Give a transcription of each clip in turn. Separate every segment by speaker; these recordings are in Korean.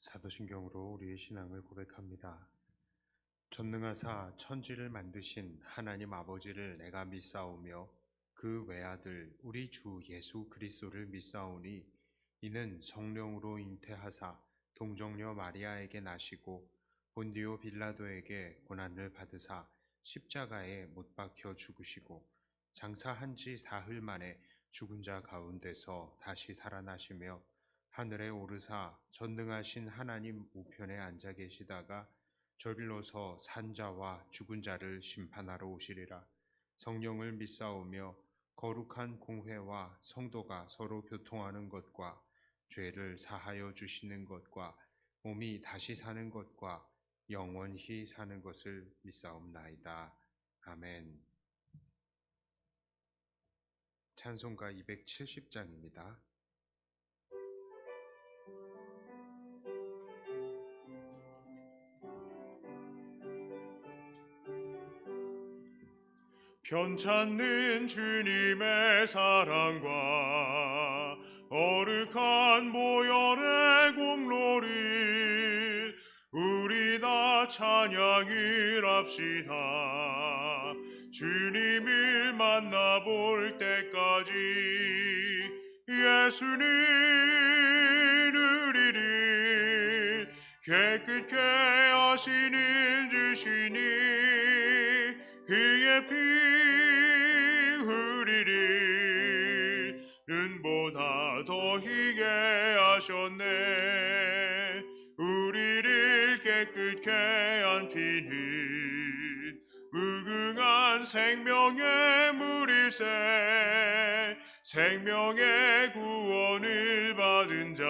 Speaker 1: 사도신경으로 우리의 신앙을 고백합니다. 전능하사 천지를 만드신 하나님 아버지를 내가 믿사오며 그 외아들 우리 주 예수 그리스도를 믿사오니 이는 성령으로 잉태하사 동정녀 마리아에게 나시고 본디오 빌라도에게 고난을 받으사 십자가에 못 박혀 죽으시고 장사한 지 사흘 만에 죽은 자 가운데서 다시 살아나시며 하늘에 오르사 전능하신 하나님 우편에 앉아 계시다가 저리로서 산자와 죽은 자를 심판하러 오시리라. 성령을 믿사오며 거룩한 공회와 성도가 서로 교통하는 것과 죄를 사하여 주시는 것과 몸이 다시 사는 것과 영원히 사는 것을 믿사옵나이다. 아멘. 찬송가 270장입니다. 편찮는 주님의 사랑과 어룩한 보혈의 공로를 우리 다 찬양을 합시다. 주님을 만나볼 때까지 예수는 우리를 깨끗게 하시는 주시니 그의 피 우리를 눈보다 더 희게 하셨네. 우리를 깨끗게 한 피는 무궁한 생명의 물일세. 생명의 구원을 받은 자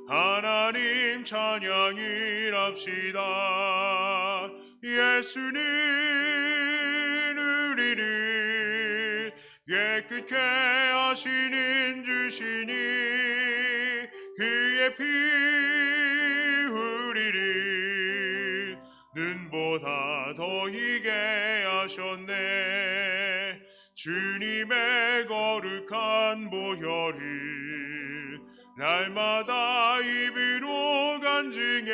Speaker 1: 하나님 찬양을 합시다. 예수는 우리를 깨끗게 하시는 주시니 그의 피 우리를 눈보다 더 희게 하셨네. 주님의 거룩한 보혈을 날마다 입으로 간증해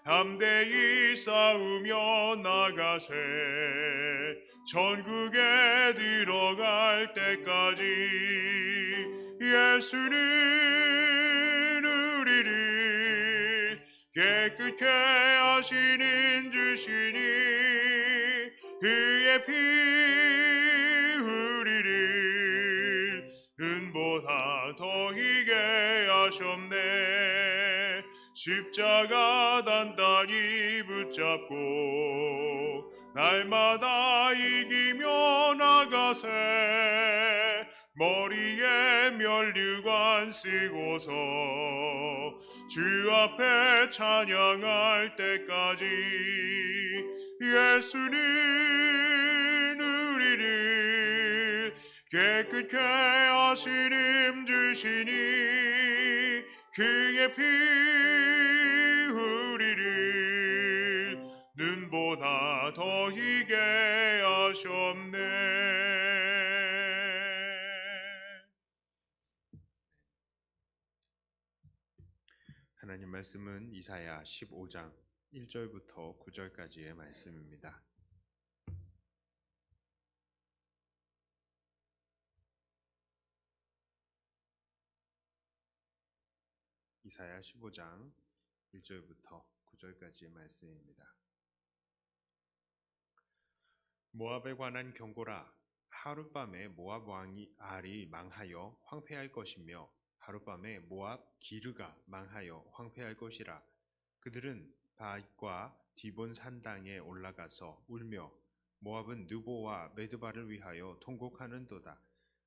Speaker 1: 담대히 싸우며 나가세. 전국에 들어갈 때까지 예수는 우리를 깨끗게 하시는 주시니 그의 피 우리를 눈보다 더 희게 하셨네. 십자가 단단히 붙잡고 날마다 이기며 나가세. 머리에 면류관 쓰고서 주 앞에 찬양할 때까지 예수는 우리를 깨끗게 하시는 주시니 그의 피 우리를 눈보다 더 희게 하셨네. 하나님 말씀은 이사야 15장 1절부터 9절까지의 말씀입니다. 이사야 15장 1절부터 9절까지의 말씀입니다. 모압에 관한 경고라. 하룻밤에 모압 왕이 알이 망하여 황폐할 것이며 하룻밤에 모압 기르가 망하여 황폐할 것이라. 그들은 밧과 디본 산당에 올라가서 울며 모압은 느보와 메드바를 위하여 통곡하는도다.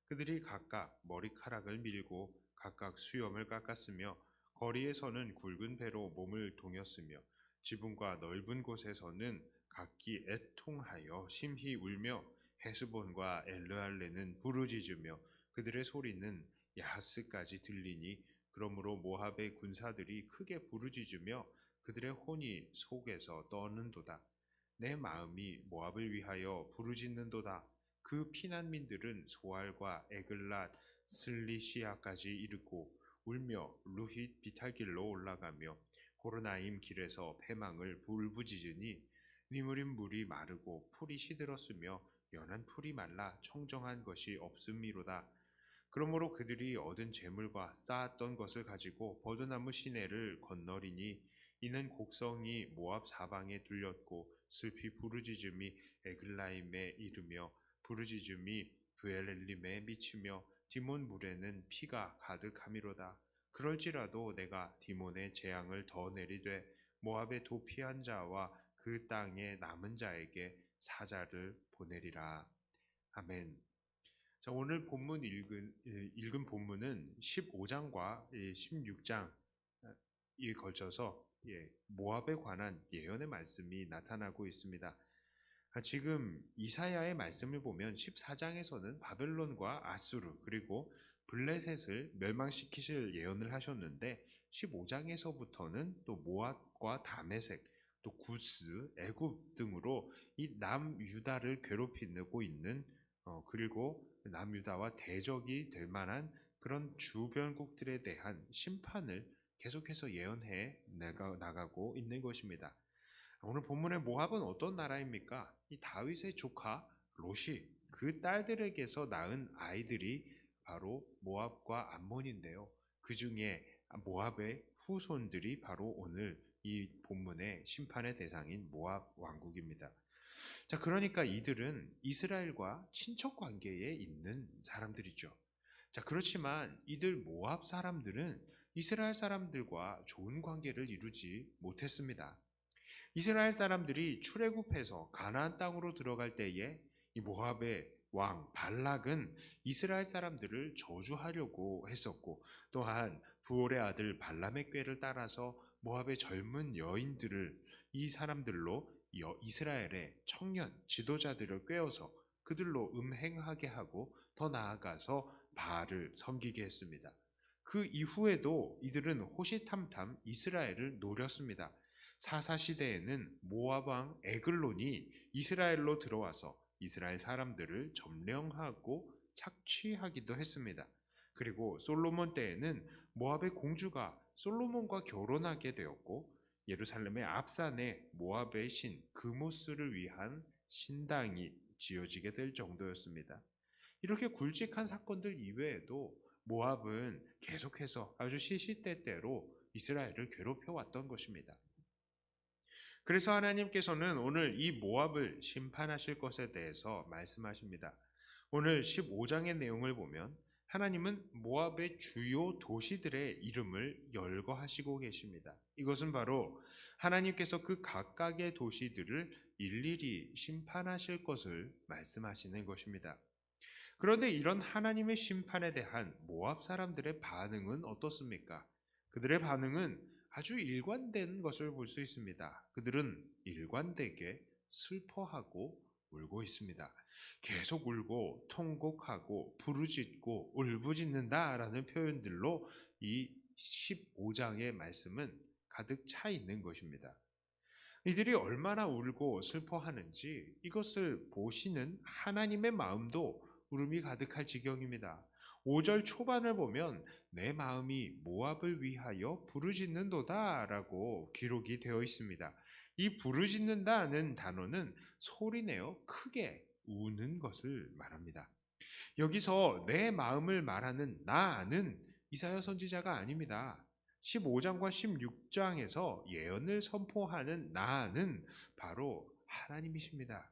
Speaker 1: 그들이 각각 머리카락을 밀고 각각 수염을 깎았으며 거리에서는 굵은 배로 몸을 동였으며 지붕과 넓은 곳에서는 각기 애통하여 심히 울며 헤스본과 엘르알레는 부르짖으며 그들의 소리는 야하스까지 들리니 그러므로 모압의 군사들이 크게 부르짖으며 그들의 혼이 속에서 떠는도다. 내 마음이 모압을 위하여 부르짖는도다. 그 피난민들은 소알과 에글랏 슬리시아까지 이르고 울며 루힛 비탈길로 올라가며 호르나임 길에서 패망을 울부짖으니 니무린 물이 마르고 풀이 시들었으며 연한 풀이 말라 청정한 것이 없음이로다. 그러므로 그들이 얻은 재물과 쌓았던 것을 가지고 버드나무 시내를 건너리니 이는 곡성이 모압 사방에 들렸고 슬피 부르짖음이 에글라임에 이르며 부르짖음이 브엘엘림에 미치며 디몬 물에는 피가 가득함이로다. 그럴지라도 내가 디몬의 재앙을 더 내리되 모압의 도피한 자와 그 땅의 남은 자에게 사자를 보내리라. 아멘. 자, 오늘 본문 읽은 본문은 15장과 16장에 걸쳐서 모압에 관한 예언의 말씀이 나타나고 있습니다. 지금 이사야의 말씀을 보면 14장에서는 바벨론과 아수르 그리고 블레셋을 멸망시키실 예언을 하셨는데 15장에서부터는 또 모압과 다메섹, 또 구스, 애굽 등으로 이 남유다를 괴롭히고 있는 그리고 남유다와 대적이 될 만한 그런 주변국들에 대한 심판을 계속해서 예언해 나가고 있는 것입니다. 오늘 본문의 모압은 어떤 나라입니까? 이 다윗의 조카 롯이 그 딸들에게서 낳은 아이들이 바로 모압과 암몬인데요. 그 중에 모압의 후손들이 바로 오늘 이 본문의 심판의 대상인 모압 왕국입니다. 자, 그러니까 이들은 이스라엘과 친척 관계에 있는 사람들이죠. 자, 그렇지만 이들 모압 사람들은 이스라엘 사람들과 좋은 관계를 이루지 못했습니다. 이스라엘 사람들이 출애굽해서 가나안 땅으로 들어갈 때에 이 모압의 왕 발락은 이스라엘 사람들을 저주하려고 했었고, 또한 부올의 아들 발람의 꾀를 따라서 모압의 젊은 여인들을 이 사람들로 이스라엘의 청년 지도자들을 꾀어서 그들로 음행하게 하고 더 나아가서 바알을 섬기게 했습니다. 그 이후에도 이들은 호시탐탐 이스라엘을 노렸습니다. 사사시대에는 모압 왕 에글론이 이스라엘로 들어와서 이스라엘 사람들을 점령하고 착취하기도 했습니다. 그리고 솔로몬 때에는 모압의 공주가 솔로몬과 결혼하게 되었고, 예루살렘의 앞산에 모압의 신 그모스를 위한 신당이 지어지게 될 정도였습니다. 이렇게 굵직한 사건들 이외에도 모압은 계속해서 아주 시시때때로 이스라엘을 괴롭혀 왔던 것입니다. 그래서 하나님께서는 오늘 이 모압을 심판하실 것에 대해서 말씀하십니다. 오늘 15장의 내용을 보면 하나님은 모압의 주요 도시들의 이름을 열거하시고 계십니다. 이것은 바로 하나님께서 그 각각의 도시들을 일일이 심판하실 것을 말씀하시는 것입니다. 그런데 이런 하나님의 심판에 대한 모압 사람들의 반응은 어떻습니까? 그들의 반응은 아주 일관된 것을 볼 수 있습니다. 그들은 일관되게 슬퍼하고 울고 있습니다. 계속 울고 통곡하고 부르짖고 울부짖는다라는 표현들로 이 15장의 말씀은 가득 차 있는 것입니다. 이들이 얼마나 울고 슬퍼하는지 이것을 보시는 하나님의 마음도 울음이 가득할 지경입니다. 5절 초반을 보면 내 마음이 모압을 위하여 부르짖는도다 라고 기록이 되어 있습니다. 이 부르짖는다는 단어는 소리내어 크게 우는 것을 말합니다. 여기서 내 마음을 말하는 나는 이사야 선지자가 아닙니다. 15장과 16장에서 예언을 선포하는 나는 바로 하나님이십니다.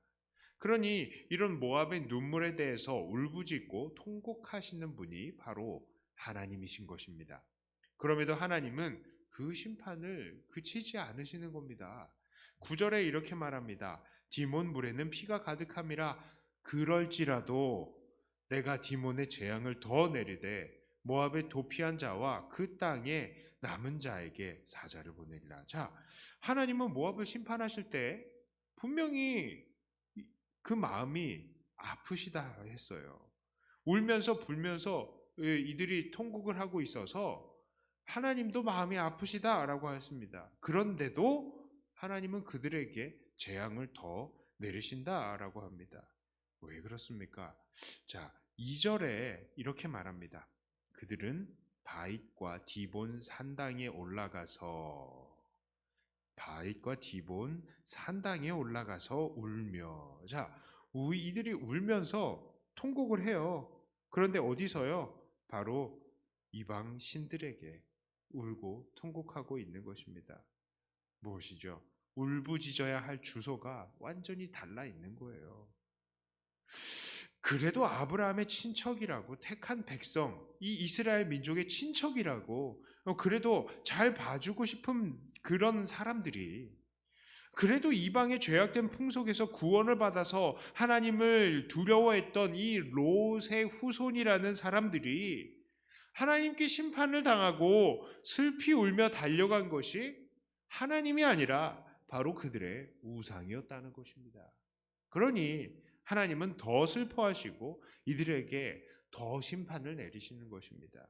Speaker 1: 그러니 이런 모압의 눈물에 대해서 울부짖고 통곡하시는 분이 바로 하나님이신 것입니다. 그럼에도 하나님은 그 심판을 그치지 않으시는 겁니다. 9절에 이렇게 말합니다. 디몬 물에는 피가 가득함이라 그럴지라도 내가 디몬의 재앙을 더 내리되 모압의 도피한 자와 그 땅에 남은 자에게 사자를 보내리라. 자, 하나님은 모압을 심판하실 때 분명히 그 마음이 아프시다 했어요. 울면서 불면서 이들이 통곡을 하고 있어서 하나님도 마음이 아프시다라고 했습니다. 그런데도 하나님은 그들에게 재앙을 더 내리신다라고 합니다. 왜 그렇습니까? 자, 2절에 이렇게 말합니다. 그들은 바잇과 디본 산당에 올라가서 울며. 자, 이들이 울면서 통곡을 해요. 그런데 어디서요? 바로 이방 신들에게 울고 통곡하고 있는 것입니다. 무엇이죠? 울부짖어야 할 주소가 완전히 달라 있는 거예요. 그래도 아브라함의 친척이라고, 택한 백성, 이 이스라엘 민족의 친척이라고, 그래도 잘 봐주고 싶은 그런 사람들이, 그래도 이방의 죄악된 풍속에서 구원을 받아서 하나님을 두려워했던 이 롯의 후손이라는 사람들이 하나님께 심판을 당하고 슬피 울며 달려간 것이 하나님이 아니라 바로 그들의 우상이었다는 것입니다. 그러니 하나님은 더 슬퍼하시고 이들에게 더 심판을 내리시는 것입니다.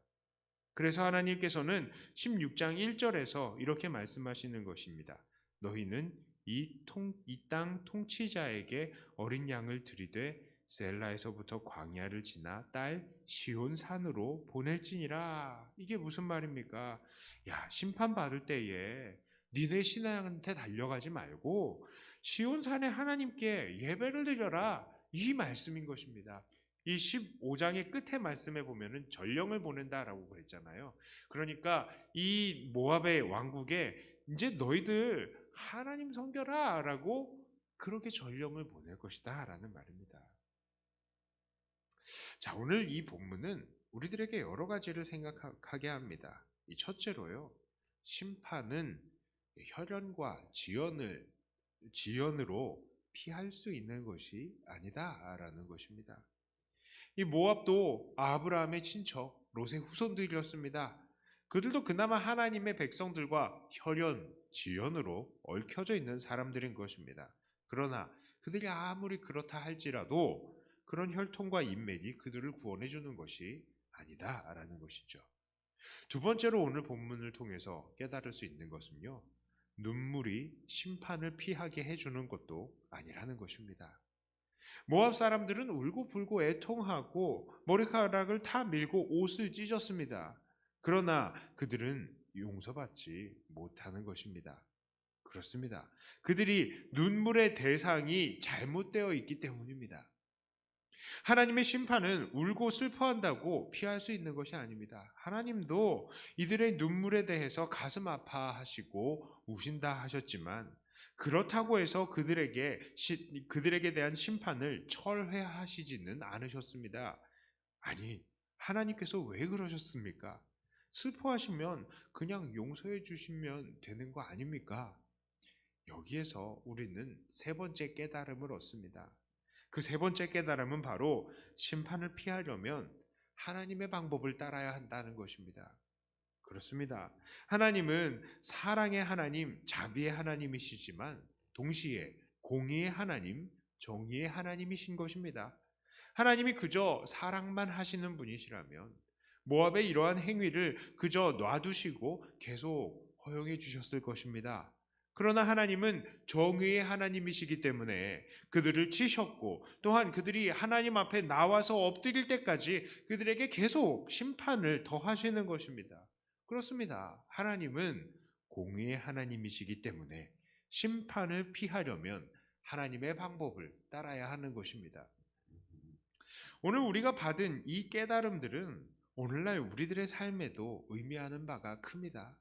Speaker 1: 그래서 하나님께서는 16장 1절에서 이렇게 말씀하시는 것입니다. 너희는 이 땅 통치자에게 어린 양을 들이되 셀라에서부터 광야를 지나 딸 시온산으로 보낼지니라. 이게 무슨 말입니까? 야, 심판받을 때에 니네 신앙한테 달려가지 말고 시온산에 하나님께 예배를 드려라, 이 말씀인 것입니다. 이 15장의 끝에 말씀에 보면은 전령을 보낸다라고 그랬잖아요. 그러니까 이 모압의 왕국에 이제 너희들 하나님 섬겨라 라고 그렇게 전령을 보낼 것이다 라는 말입니다. 자, 오늘 이 본문은 우리들에게 여러 가지를 생각하게 합니다. 이 첫째로요, 심판은 혈연과 지연으로 피할 수 있는 것이 아니다라는 것입니다. 이 모압도 아브라함의 친척 롯의 후손들이었습니다. 그들도 그나마 하나님의 백성들과 혈연, 지연으로 얽혀져 있는 사람들인 것입니다. 그러나 그들이 아무리 그렇다 할지라도 그런 혈통과 인맥이 그들을 구원해 주는 것이 아니다라는 것이죠. 두 번째로 오늘 본문을 통해서 깨달을 수 있는 것은요, 눈물이 심판을 피하게 해주는 것도 아니라는 것입니다. 모압 사람들은 울고불고 애통하고 머리카락을 다 밀고 옷을 찢었습니다. 그러나 그들은 용서받지 못하는 것입니다. 그렇습니다. 그들이 눈물의 대상이 잘못되어 있기 때문입니다. 하나님의 심판은 울고 슬퍼한다고 피할 수 있는 것이 아닙니다. 하나님도 이들의 눈물에 대해서 가슴 아파하시고 우신다 하셨지만 그렇다고 해서 그들에게 대한 심판을 철회하시지는 않으셨습니다. 아니, 하나님께서 왜 그러셨습니까? 슬퍼하시면 그냥 용서해 주시면 되는 거 아닙니까? 여기에서 우리는 세 번째 깨달음을 얻습니다. 그 세 번째 깨달음은 바로 심판을 피하려면 하나님의 방법을 따라야 한다는 것입니다. 그렇습니다. 하나님은 사랑의 하나님, 자비의 하나님이시지만 동시에 공의의 하나님, 정의의 하나님이신 것입니다. 하나님이 그저 사랑만 하시는 분이시라면 모압의 이러한 행위를 그저 놔두시고 계속 허용해 주셨을 것입니다. 그러나 하나님은 정의의 하나님이시기 때문에 그들을 치셨고 또한 그들이 하나님 앞에 나와서 엎드릴 때까지 그들에게 계속 심판을 더하시는 것입니다. 그렇습니다. 하나님은 공의의 하나님이시기 때문에 심판을 피하려면 하나님의 방법을 따라야 하는 것입니다. 오늘 우리가 받은 이 깨달음들은 오늘날 우리들의 삶에도 의미하는 바가 큽니다.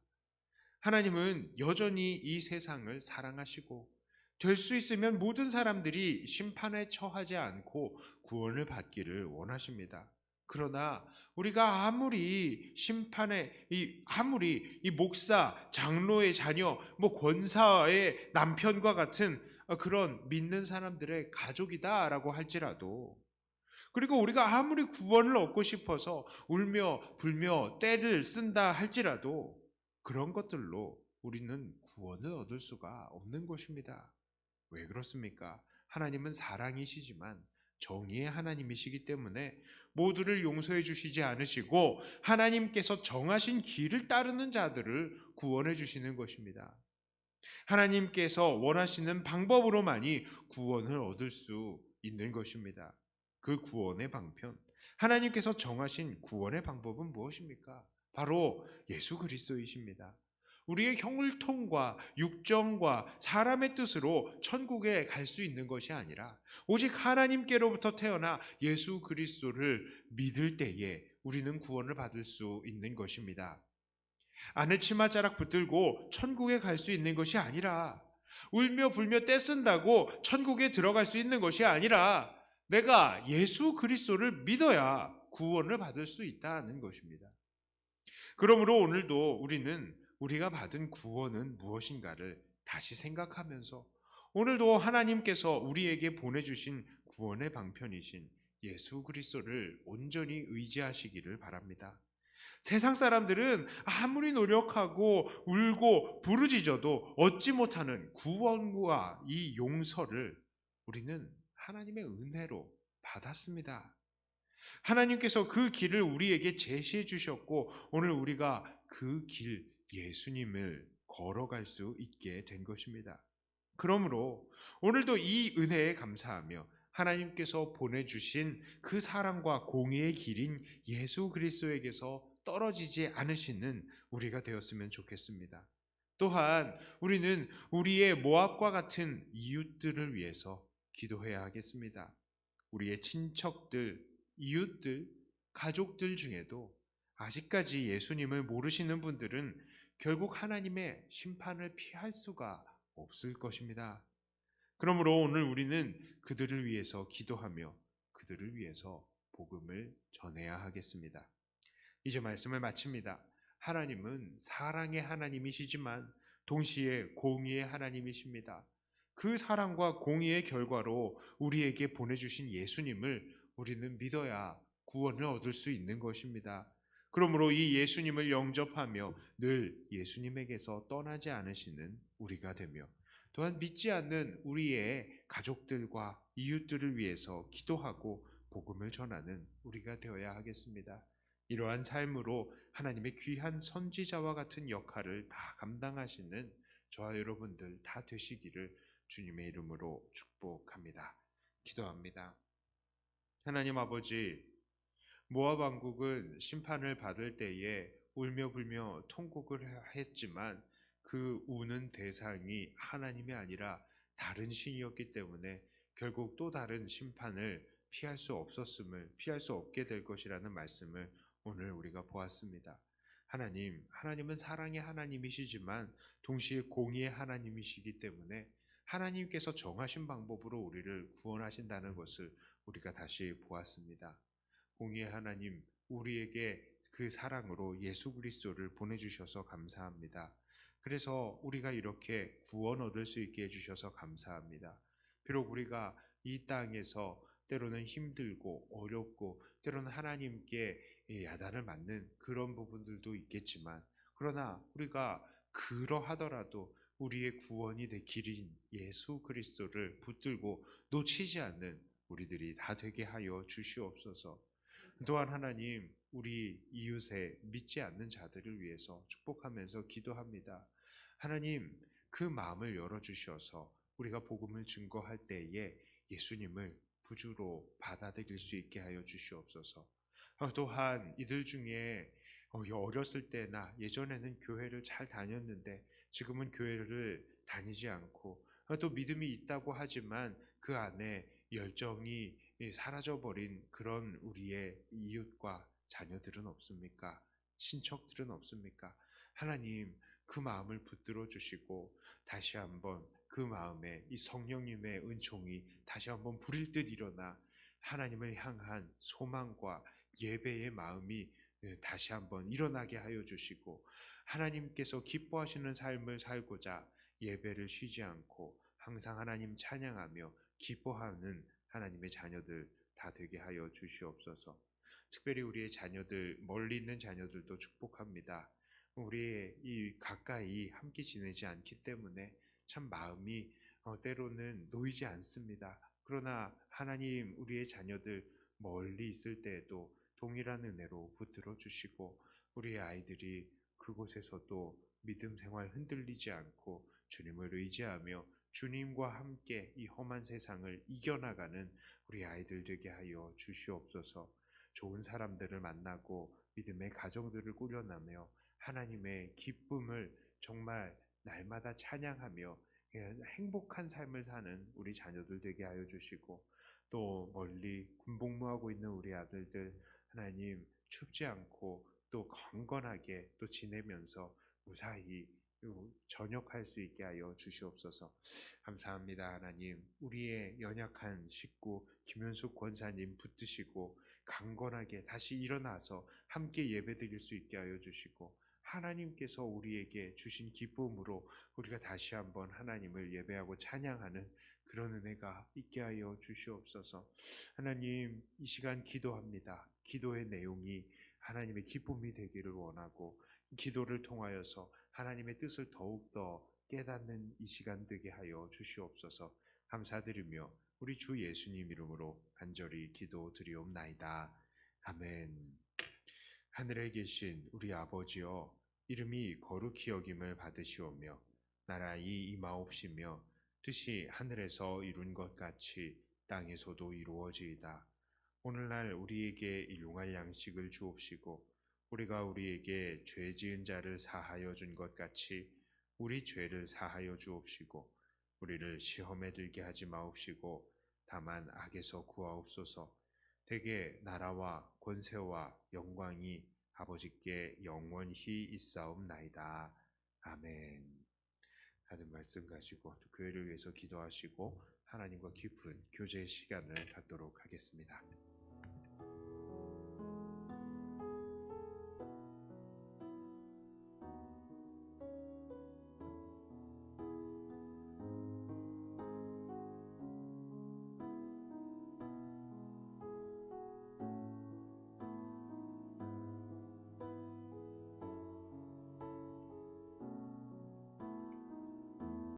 Speaker 1: 하나님은 여전히 이 세상을 사랑하시고 될 수 있으면 모든 사람들이 심판에 처하지 않고 구원을 받기를 원하십니다. 그러나 우리가 아무리 이 목사, 장로의 자녀, 권사의 남편과 같은 그런 믿는 사람들의 가족이다라고 할지라도, 그리고 우리가 아무리 구원을 얻고 싶어서 울며 불며 떼를 쓴다 할지라도 그런 것들로 우리는 구원을 얻을 수가 없는 것입니다. 왜 그렇습니까? 하나님은 사랑이시지만 정의의 하나님이시기 때문에 모두를 용서해 주시지 않으시고 하나님께서 정하신 길을 따르는 자들을 구원해 주시는 것입니다. 하나님께서 원하시는 방법으로만이 구원을 얻을 수 있는 것입니다. 그 구원의 방편, 하나님께서 정하신 구원의 방법은 무엇입니까? 바로 예수 그리스도이십니다. 우리의 혈통과 육정과 사람의 뜻으로 천국에 갈 수 있는 것이 아니라 오직 하나님께로부터 태어나 예수 그리스도를 믿을 때에 우리는 구원을 받을 수 있는 것입니다. 안을 치맛자락 붙들고 천국에 갈 수 있는 것이 아니라 울며 불며 떼쓴다고 천국에 들어갈 수 있는 것이 아니라 내가 예수 그리스도를 믿어야 구원을 받을 수 있다는 것입니다. 그러므로 오늘도 우리는 우리가 받은 구원은 무엇인가를 다시 생각하면서 오늘도 하나님께서 우리에게 보내주신 구원의 방편이신 예수 그리스도를 온전히 의지하시기를 바랍니다. 세상 사람들은 아무리 노력하고 울고 부르짖어도 얻지 못하는 구원과 이 용서를 우리는 하나님의 은혜로 받았습니다. 하나님께서 그 길을 우리에게 제시해 주셨고 오늘 우리가 그 길 예수님을 걸어갈 수 있게 된 것입니다. 그러므로 오늘도 이 은혜에 감사하며 하나님께서 보내주신 그 사랑과 공의의 길인 예수 그리스도에게서 떨어지지 않으시는 우리가 되었으면 좋겠습니다. 또한 우리는 우리의 모압과 같은 이웃들을 위해서 기도해야 하겠습니다. 우리의 친척들, 이웃들, 가족들 중에도 아직까지 예수님을 모르시는 분들은 결국 하나님의 심판을 피할 수가 없을 것입니다. 그러므로 오늘 우리는 그들을 위해서 기도하며 그들을 위해서 복음을 전해야 하겠습니다. 이제 말씀을 마칩니다. 하나님은 사랑의 하나님이시지만 동시에 공의의 하나님이십니다. 그 사랑과 공의의 결과로 우리에게 보내주신 예수님을 우리는 믿어야 구원을 얻을 수 있는 것입니다. 그러므로 이 예수님을 영접하며 늘 예수님에게서 떠나지 않으시는 우리가 되며 또한 믿지 않는 우리의 가족들과 이웃들을 위해서 기도하고 복음을 전하는 우리가 되어야 하겠습니다. 이러한 삶으로 하나님의 귀한 선지자와 같은 역할을 다 감당하시는 저와 여러분들 다 되시기를 주님의 이름으로 축복합니다. 기도합니다. 하나님 아버지, 모압 왕국은 심판을 받을 때에 울며 불며 통곡을 했지만 그 우는 대상이 하나님이 아니라 다른 신이었기 때문에 결국 또 다른 심판을 피할 수 없게 될 것이라는 말씀을 오늘 우리가 보았습니다. 하나님은 사랑의 하나님이시지만 동시에 공의의 하나님이시기 때문에 하나님께서 정하신 방법으로 우리를 구원하신다는 것을 우리가 다시 보았습니다. 공의의 하나님, 우리에게 그 사랑으로 예수 그리스도를 보내주셔서 감사합니다. 그래서 우리가 이렇게 구원 얻을 수 있게 해주셔서 감사합니다. 비록 우리가 이 땅에서 때로는 힘들고 어렵고 때로는 하나님께 야단을 맞는 그런 부분들도 있겠지만 그러나 우리가 그러하더라도 우리의 구원이 될 길인 예수 그리스도를 붙들고 놓치지 않는 우리들이 다 되게 하여 주시옵소서. 또한 하나님, 우리 이웃의 믿지 않는 자들을 위해서 축복하면서 기도합니다. 하나님, 그 마음을 열어주셔서 우리가 복음을 증거할 때에 예수님을 구주로 받아들일 수 있게 하여 주시옵소서. 또한 이들 중에 어렸을 때나 예전에는 교회를 잘 다녔는데 지금은 교회를 다니지 않고 또 믿음이 있다고 하지만 그 안에 열정이 사라져버린 그런 우리의 이웃과 자녀들은 없습니까? 친척들은 없습니까? 하나님, 그 마음을 붙들어 주시고 다시 한번 그 마음에 이 성령님의 은총이 다시 한번 불일 듯 일어나 하나님을 향한 소망과 예배의 마음이 다시 한번 일어나게 하여 주시고 하나님께서 기뻐하시는 삶을 살고자 예배를 쉬지 않고 항상 하나님 찬양하며 기뻐하는 하나님의 자녀들 다 되게 하여 주시옵소서. 특별히 우리의 자녀들, 멀리 있는 자녀들도 축복합니다. 우리의 이 가까이 함께 지내지 않기 때문에 참 마음이 때로는 놓이지 않습니다. 그러나 하나님, 우리의 자녀들 멀리 있을 때에도 동일한 은혜로 붙들어 주시고 우리의 아이들이 그곳에서도 믿음 생활 흔들리지 않고 주님을 의지하며 주님과 함께 이 험한 세상을 이겨나가는 우리 아이들 되게 하여 주시옵소서. 좋은 사람들을 만나고 믿음의 가정들을 꾸려나며 하나님의 기쁨을 정말 날마다 찬양하며 행복한 삶을 사는 우리 자녀들 되게 하여 주시고, 또 멀리 군복무하고 있는 우리 아들들 하나님 춥지 않고 또 강건하게 또 지내면서 무사히 전역할 수 있게 하여 주시옵소서. 감사합니다. 하나님, 우리의 연약한 식구 김현숙 권사님 붙드시고 강건하게 다시 일어나서 함께 예배드릴 수 있게 하여 주시고, 하나님께서 우리에게 주신 기쁨으로 우리가 다시 한번 하나님을 예배하고 찬양하는 그런 은혜가 있게 하여 주시옵소서. 하나님, 이 시간 기도합니다. 기도의 내용이 하나님의 기쁨이 되기를 원하고, 기도를 통하여서 하나님의 뜻을 더욱더 깨닫는 이 시간 되게 하여 주시옵소서. 감사드리며 우리 주 예수님 이름으로 간절히 기도드리옵나이다. 아멘. 하늘에 계신 우리 아버지여, 이름이 거룩히 여김을 받으시오며 나라의 임하옵시며 뜻이 하늘에서 이룬 것 같이 땅에서도 이루어지이다. 오늘날 우리에게 일용할 양식을 주옵시고, 우리가 우리에게 죄 지은 자를 사하여 준 것 같이 우리 죄를 사하여 주옵시고, 우리를 시험에 들게 하지 마옵시고 다만 악에서 구하옵소서. 대개 나라와 권세와 영광이 아버지께 영원히 있사옵나이다. 아멘. 하는 말씀 가지고 또 교회를 위해서 기도하시고 하나님과 깊은 교제의 시간을 갖도록 하겠습니다.